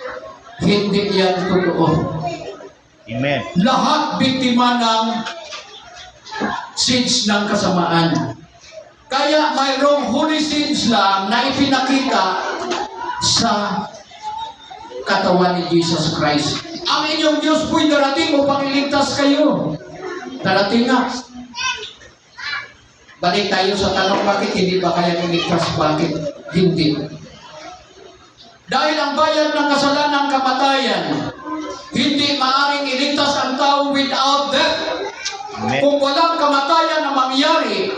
hindi yan totoo. Amen. Lahat biktima ng seeds ng kasamaan. Kaya mayroong holy seeds lang na ipinakita sa katawan ni Jesus Christ. Ang inyong Diyos po'y darating upang iligtas kayo. Darating nga. Balik tayo sa tanong, bakit hindi ba kaya iligtas? Bakit hindi? Dahil ang bayad ng kasalanan kamatayan, hindi maaaring iligtas ang tao without death. Amen. Kung walang kamatayan na mangyari,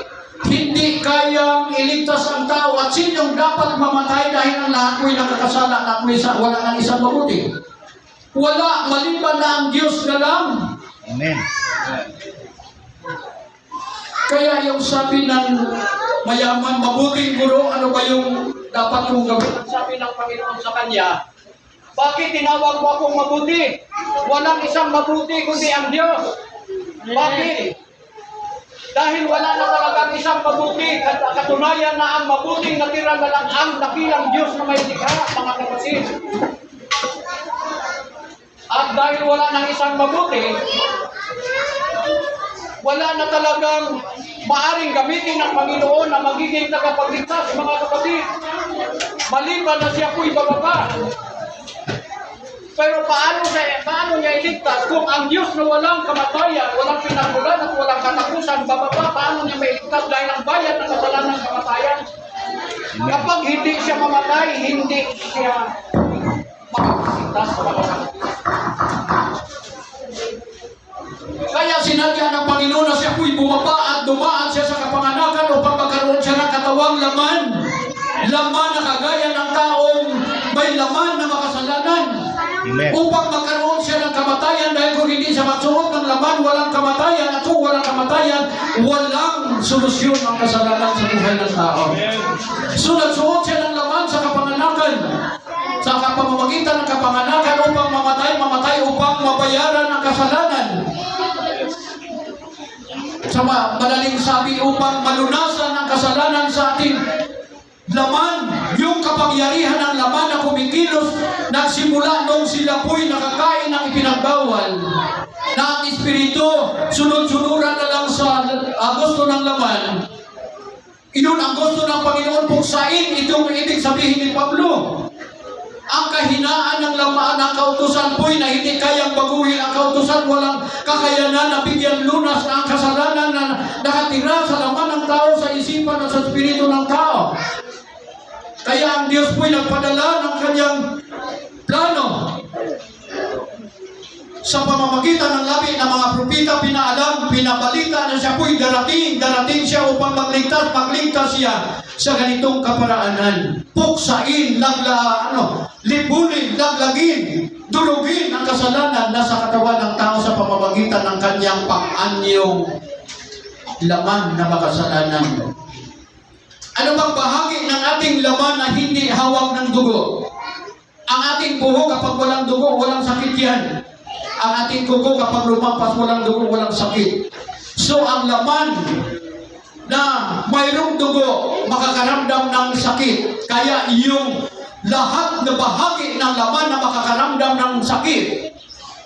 hindi kayang iligtas ang tao. At sinong dapat mamatay dahil ang lahat mo'y nakakasala at wala nang isang mabuti? Wala, maliban na ang Diyos na lang. Amen. Kaya yung sabi ng mayaman, mabuting guro, ano ba yung dapat kong gawin? Sabi ng Panginoon sa kanya, bakit tinawag mo akong mabuti? Walang isang mabuti kundi ang Diyos. Bakit? Dahil wala na talagang isang mabuti, katunayan na ang mabuting natira na lang ang dakilang Diyos na may likha, mga kapatid. At dahil wala nang isang mabuti, wala na talagang maaring gamitin ng Panginoon na magiging tagapagligtas, mga kapatid. Maliban na siya po'y bababa. Pero paano niya iligtas kung ang Diyos na walang kamatayan, walang pinagulan at walang katapusan, bababa, paano niya mailigtas dahil ang bayad ng kasalanan ng kamatayan? Kapag hindi siya mamatay, hindi siya makakaliligtas. Kaya sinadya ng Panginoon na siya po'y bumaba at dumaan siya sa kapanganakan upang magkaroon siya ng katawang laman. Laman na kagaya ng taong may laman na makasalanan. Amen. Upang magkaroon siya ng kamatayan, dahil kung hindi siya magsuot ng laman, walang kamatayan. At kung walang kamatayan, walang solusyon ang kasalanan sa buhay ng tao. So nagsuot siya ng laman sa kapanganakan, sa pamamagitan ng kapanganakan upang mamatay upang mabayaran ang kasalanan. sa madaling sabi, upang malunasan ang kasalanan sa ating laman, yung kapangyarihan ng laman na kumikilos, nagsimula nung sila po'y nakakain ng ipinagbawal, na ang Espiritu, sunod-sunuran na lang sa gusto ng laman. Iyon ang gusto ng Panginoon puksain, itong ibig sabihin ni Pablo. Ang kahinaan ng laman ng kautusan po'y na hindi kayang baguhin ang kautusan, walang kakayanan na bigyan lunas na ang kasalanan na nakatira sa laman ng tao, sa isipan at sa espiritu ng tao. Kaya ang Diyos po'y nagpadala ng kanyang plano. Sa pamamagitan ng labi ng mga propeta, pinaalam, pinabalita na siya po'y darating siya upang magligtas siya sa ganitong kaparaanan. Puksain, libulin, laglagin, durugin ang kasalanan na sa katawan ng tao sa pamamagitan ng kanyang pang-anyong laman na makasalanan. Ano bang bahagi ng ating laman na hindi hawak ng dugo? Ang ating buhok, kapag walang dugo, walang sakit yan. Ang ating kuko, kapag lumampas, walang dugo, walang sakit. So, ang laman na mayroong dugo, makakaramdam ng sakit. Kaya yung lahat na bahagi ng laman na makakaramdam ng sakit,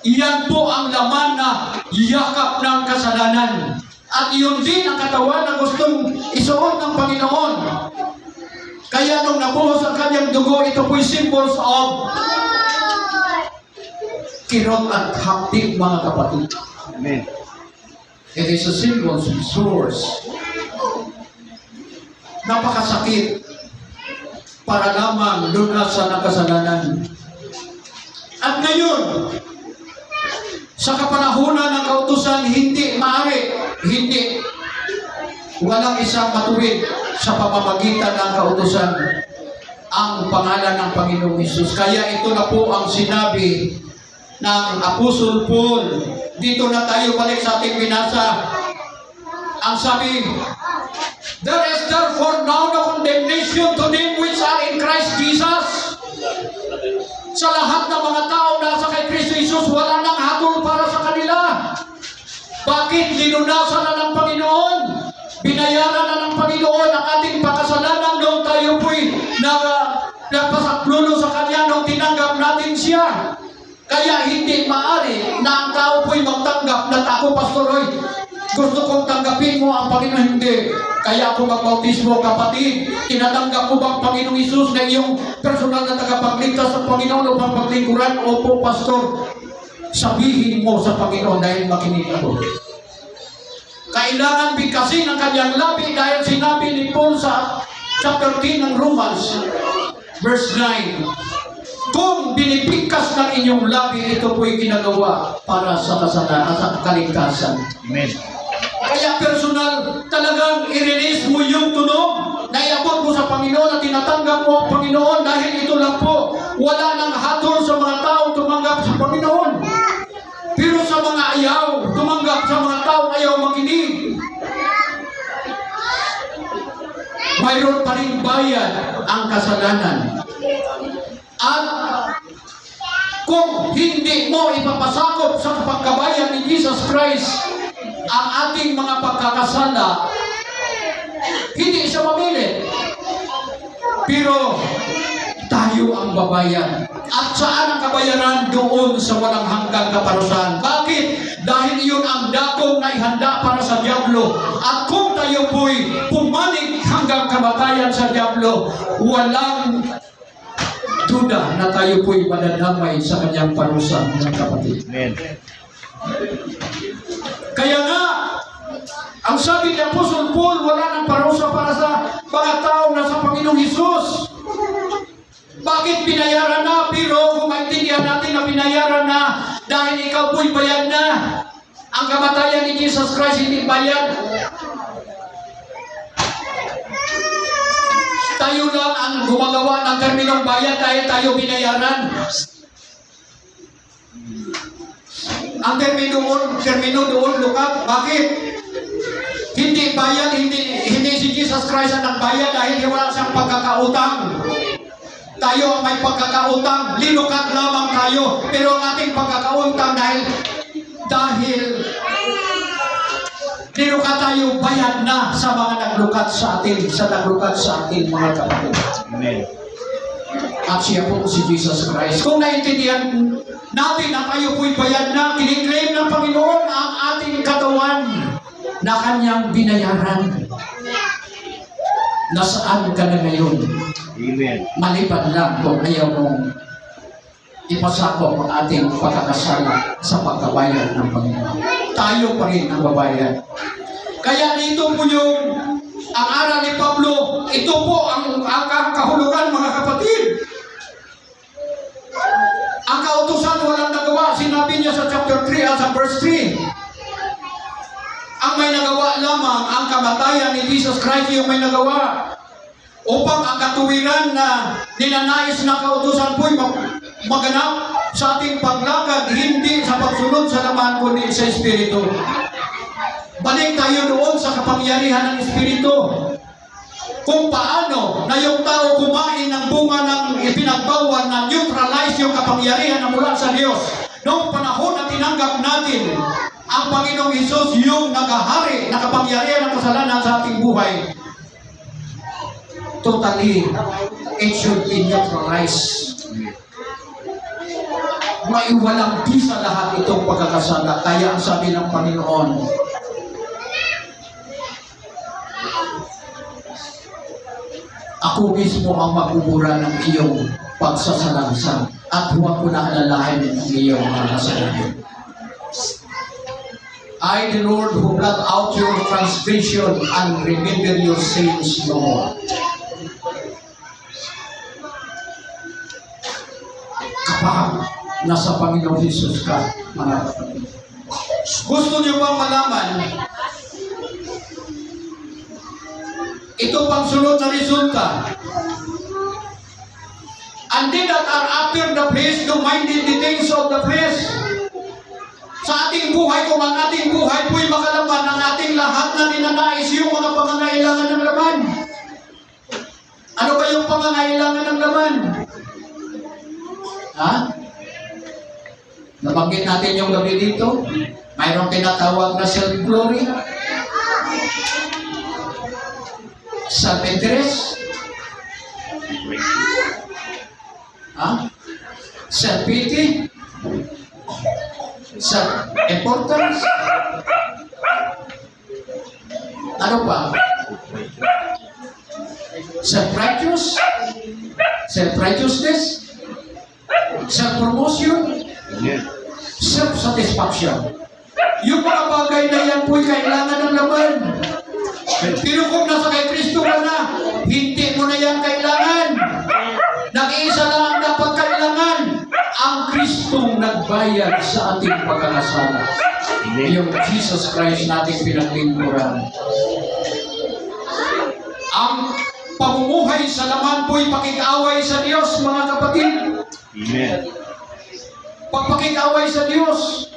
iyan po ang laman na yakap ng kasalanan. At yun din ang katawan na gustong isuot ng Panginoon. Kaya nung nabuhos ang kanyang dugo, ito po'y symbols of kirot at haptik, mga kapatid. Amen. It is a symbol, source. Napakasakit para lamang lunasan ng kasalanan. At ngayon, sa kapanahunan ng kautusan, walang isang matuwid sa pamamagitan ng kautusan ang pangalan ng Panginoong Hesus. Kaya ito na po ang sinabi ng Apostol Paul. Dito na tayo balik sa ating binasa. Ang sabi, there is therefore now no condemnation to them which are in Christ Jesus. Sa lahat ng mga tao na sa kay Kristo Jesus, wala nang hatol para sa kanila. Bakit? Linunasan na ng Panginoon. Binayaran na ng Panginoon ang ating pakasalanan nung tayo po'y nagpasaklulo sa Kanya nung tinanggap natin siya. Kaya hindi maaari na ang tao po'y magtanggap na ako, Pastor Roy, gusto kong tanggapin mo ang Panginoon. Hindi. Kaya ako magbautismo, kapatid. Tinatanggap mo ba ang Panginoong Hesus na iyong personal na tagapagligtas ng Panginoon upang paglingkuran? Opo, Pastor. Sabihin mo sa Panginoon dahil makinig ako. Kailangan bigkasin ang kanyang labi dahil sinabi ni Paul sa chapter 10 ng Romans, verse 9, kung binibigkas ng inyong labi, ito po'y ginagawa para sa kasalanan, sa kaligtasan. Amen. Kaya personal, talagang i-release mo yung tunog na iabot mo sa Panginoon at tinatanggap mo ang Panginoon dahil ito lang po. Wala nang hatol sa mga tao tumanggap sa Panginoon. Pero sa mga ayaw, tumanggap sa mga tao ayaw makinig. Mayroon pa rin bayad ang kasalanan. At kung hindi mo ipapasakop sa pagkabayan ni Jesus Christ ang ating mga pagkakasala, hindi siya mamili. Pero tayo ang babayan. At saan ang kabayaran? Doon sa walang hanggang kaparusahan. Bakit? Dahil iyon ang dakong na ihanda para sa Diablo. At kung tayo po'y pumanig hanggang kamatayan sa Diablo, walang duda na tayo po'y madadamay sa kanyang parusa, mga kapatid. Amen. Kaya nga, ang sabi ni Apostol Paul, wala nang parusa para sa mga tao na sa Panginoong Hesus. Bakit binayaran na? Pero kung maintindihan natin na binayaran na dahil ikaw po'y bayad na. Ang kamatayan ni Jesus Christ hindi bayad. Tayo lang ang gumagawa ng terminong bayad dahil tayo binayaran. Ang termino doon, lukat. Bakit? Hindi bayad, hindi si Jesus Christ ang nagbayad dahil wala siyang pagkakautang. Tayo ang may pagkakautang, linukat lamang tayo. Pero ang ating pagkakautang dahil Nilukat tayo bayad na sa mga naglukat sa atin, mga kapatid. Amen. At siya po si Jesus Christ. Kung naintindihan natin na tayo po'y bayad na, kiniklaim ng Panginoon ang ating katawan na kanyang binayaran. Nasaan ka na ngayon? Amen. Maliban lang kung ayaw mong ipasakop ang ating pagkakasala sa pagkabayad ng Panginoon. Tayo pa rin ang babayad. Kaya dito po yung ang aral ni Pablo, ito po ang kahulugan, mga kapatid. Ang kautusan walang nagawa, sinabi niya sa chapter 3 at sa verse 3. Ang may nagawa lamang, ang kamatayan ni Jesus Christ yung may nagawa. Upang ang katuwiran na ninanais na kautusan po'y maganap sa ating paglakad, hindi sa pagsunod sa laman kundi sa Espiritu. Balik tayo doon sa kapangyarihan ng Espiritu. Kung paano na yung tao kumain ng bunga ng ipinagbawal na neutralize yung kapangyarihan na mula sa Diyos. Noong panahon na tinanggap natin ang Panginoong Hesus, yung nagahari na kapangyarihan ng kasalanan sa ating buhay, totally, it should be neutralized. Maiwalang bisa lahat itong pagkakasala. Kaya ang sabi ng Panginoon, ako mismo ang magbubura ng iyong pagsasalansan at huwag ko na alalahanin ang iyong mga kasalanan. I, the Lord, who blot out your transgression and remember your sins no more. Kapag nasa Panginoong Jesus ka, mga kapatid. Gusto niyo bang malaman ito pang sunod na resulta? And they that are after the flesh do mind the things of the flesh. Sa ating buhay, kung ang ating buhay po'y makalaman ng ating lahat na ninanais yung mga pangangailangan ng laman. Ano ba yung pangangailangan ng laman? Ha? Nabanggit natin yung gabi dito. Mayroong tinatawag na self-glory, self-interest, self-pity, self-importance. Ano pa? Self-righteousness, self-promotion, Amen. self-satisfaction. Yung mga bagay na yan po'y kailangan ng laman. Pero kung nasa kay Kristo ka na, hindi mo na yan kailangan. Nag-iisa lang ang dapat kailangan. Ang Kristong nagbayad sa ating pagkakasala. Yung Jesus Christ nating pinaglingkuran. Ang pamumuhay sa laman po'y pakikaway sa Diyos, mga kapatid. Amen. Pagpakikaway sa Diyos,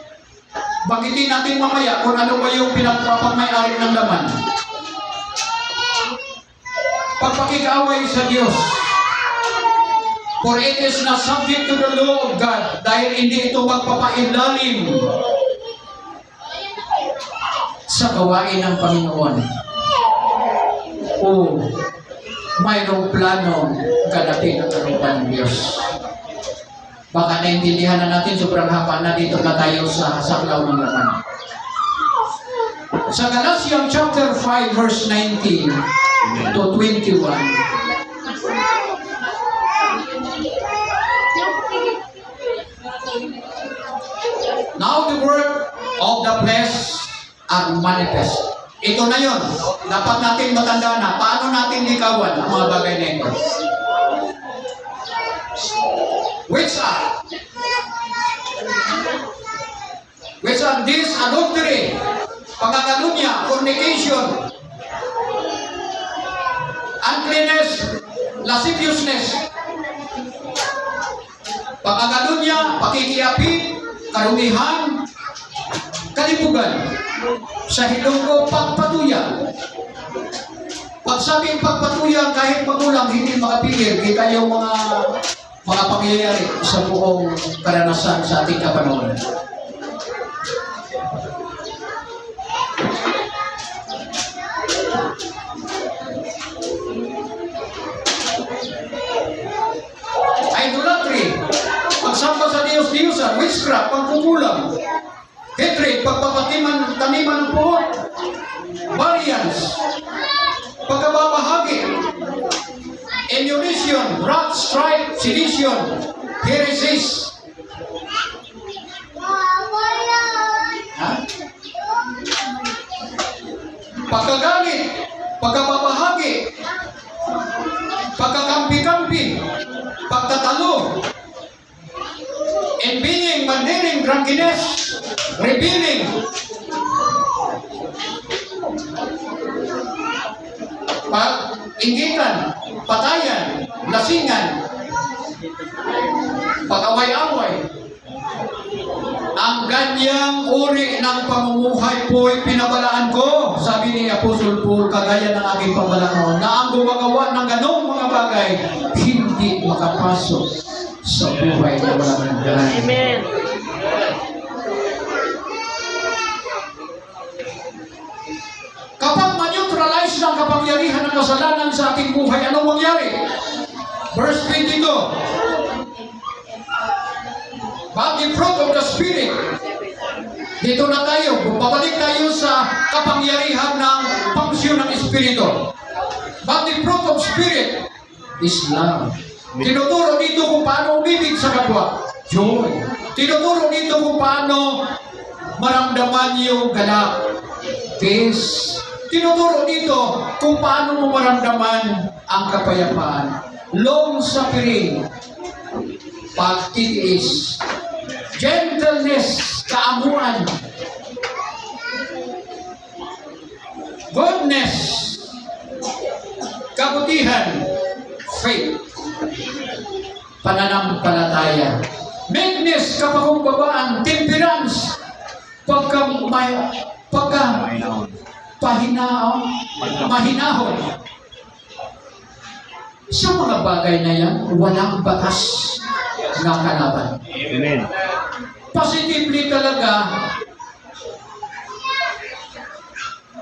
banggitin natin mamaya kung ano ba yung pinagpapamay-ari ng laman. Pagpakikaway sa Diyos. For it is not subject to the law of God, dahil hindi ito magpapailalim sa gawain ng Panginoon. O mayroong plano ganapin ang karupan ng Diyos. Baka naintindihan na natin, sobrang haba na dito na tayo sa saklaw ng laman. Sa Galatians chapter 5 verse 19 to 21. Now the work of the flesh are manifest. Ito na yon. Dapat natin matandaan na paano natin likawan ang mga bagay na ito. Which are this adultery, pagkakalunya, fornication, uncleanness, lasciviousness, pagkakalunya, pakikiapid, karumihan, kalibugan, sa hilonggo, pagpatuya. Pagsabing pagpatuya, kahit magulang hindi makapigil, kita yung mga pangyayari sa buong karanasan sa ating kapanahonan. witchcraft, pagkukulang. Hatred, pagpapatiman, taniman ng puot. Variance, pagkababahagi. Emulation, wrath, strife, sedition, heresies. Ha? Pagkagalit, pagkababahagi, pagkakampi-kampi, pagtatalo, envying, mandiring, drunkenness, revealing, pag-inggitan, patayan, lasingan, pag-away-away. Ang ganyang uri ng pamumuhay po'y pinabalaan ko, sabi ni Apostol Paul, kagaya ng aking pabalaan na ang gumagawa ng ganong mga bagay hindi makapasok sa buhay na walang hanggan. Amen. Kapag ma-neutralize ng kapangyarihan ng kasalanan sa ating buhay, anong mangyari? Verse 22. But the fruit of the Spirit, dito na tayo, babalik tayo sa kapangyarihan ng pangsyon ng Espiritu. But the fruit of Spirit is love. Tinuturo dito kung paano umibig sa kapwa. Joy. Tinuturo dito kung paano maramdaman yung galak. Peace. Tinuturo dito kung paano mo maramdaman ang kapayapaan. Long suffering. Pagtitiis. Gentleness. Kaamuan. Goodness. Kabutihan. Faith. Pananampalataya. Meekness, kapakumbabaan. Temperance. Mahinahon. Sa mga bagay na yan, walang batas na kalaban. Amen. Positively talaga,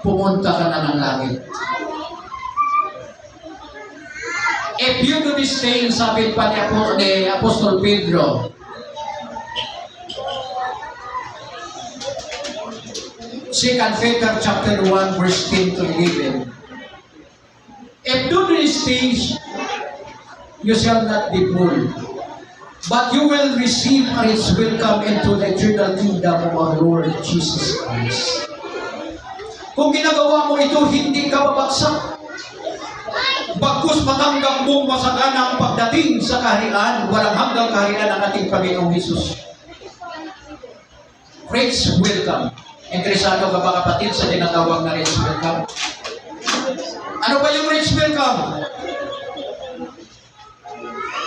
pumunta ka na ng langit. If you do this thing, sabi pa ni Apostol Pedro, Second Peter chapter 1 verse 10 to 11. If do these things, you shall not be full, but you will receive a rich welcome into the eternal kingdom of our Lord Jesus Christ. Kung ginagawa mo ito, hindi ka babagsak. Bagkus matanggap mong masagana ang pagdating sa kaharian, walang hanggang kaharian ng ating Panginoong Hesus. Rich welcome. Interesado ka ba kapatid sa tinatawag na rich welcome? Ano ba yung rich welcome?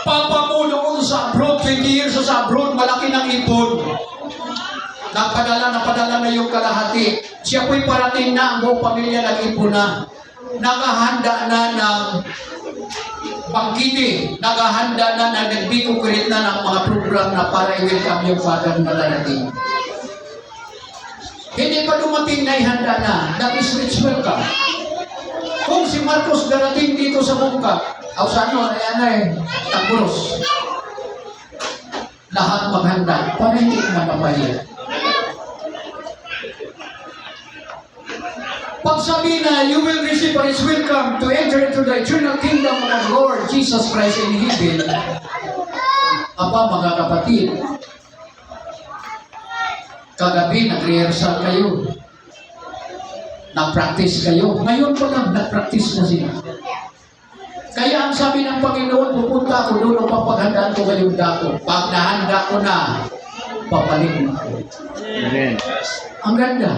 Papa mo noon sa abroad, 20 years sa abroad, malaki ng ipon. Napadala na yung kalahati. Siya po'y parating na, ang buong pamilya nag-ipon na. Nakahanda na ng bangkiti. Nakahanda na nagbikukurit na ng mga program na para i-welcome yung father na darating. Hindi pa dumating na ihanda na. That is rich welcome. Kung si Marcos darating dito sa Bungka, o sa ano, Taguros, lahat maghanda, para hindi makapahiya. Pag sabi na, you will receive a rich welcome to enter into the eternal kingdom of our Lord Jesus Christ in heaven. Aba, mga kapatid, kagabi, nag-rehearsal kayo. Nag-practice kayo. Ngayon pa lang, nag-practice na sila. Kaya ang sabi ng Panginoon, pupunta ako doon upang paghandaan ko kayong dako. Pag nahanda ko na, papalik na ako. Amen. Ang ganda.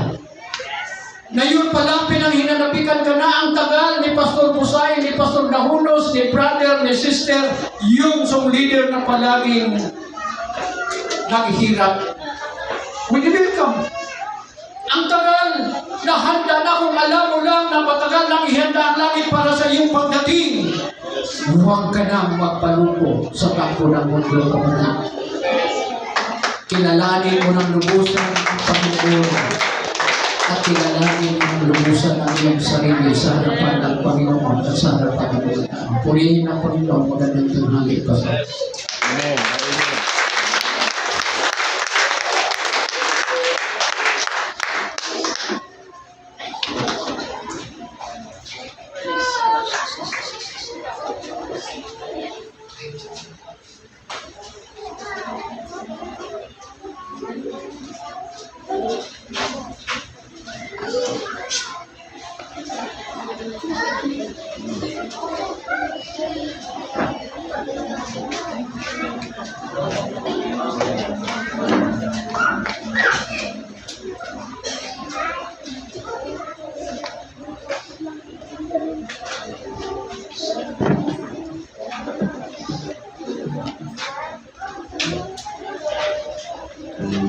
Ngayon pa lang, pinanghinanapikan ka na ang tagal ni Pastor Pusay, ni Pastor Nahunos, ni brother, ni sister, yung song leader na palaging naghihirap. We welcome. Ang tagal, nahanda na kung alam mo lang na matagal nang ihanda ang langit para sa iyong pagdating. Huwag ka nang magpalupo sa takbo ng mundo kapatid. Kilalanin mo ng lubusan ang Panginoon at kilalanin mo ng lubusan ang iyong sarili sa harapan ng Panginoon at sa harapan ng Panginoon. Purihin ang Panginoon, magandang tanghali pa. Amen. Amen.